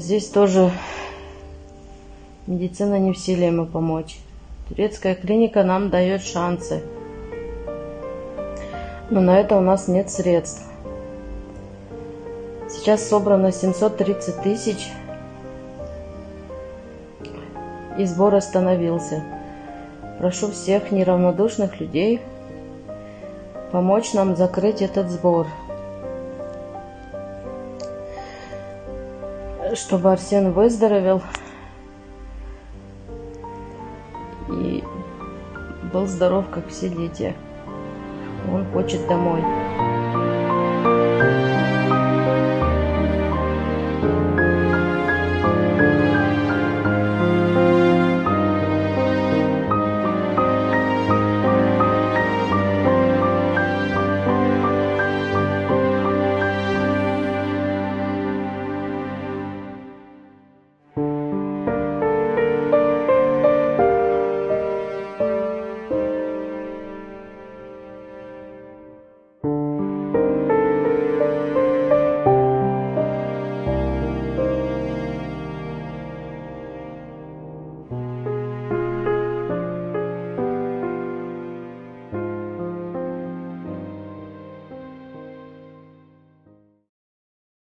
здесь тоже медицина не в силе ему помочь. Турецкая клиника нам дает шансы, но на это у нас нет средств. Сейчас собрано 730 тысяч, и сбор остановился. Прошу всех неравнодушных людей помочь нам закрыть этот сбор, чтобы Арсен выздоровел и был здоров, как все дети. Он хочет домой.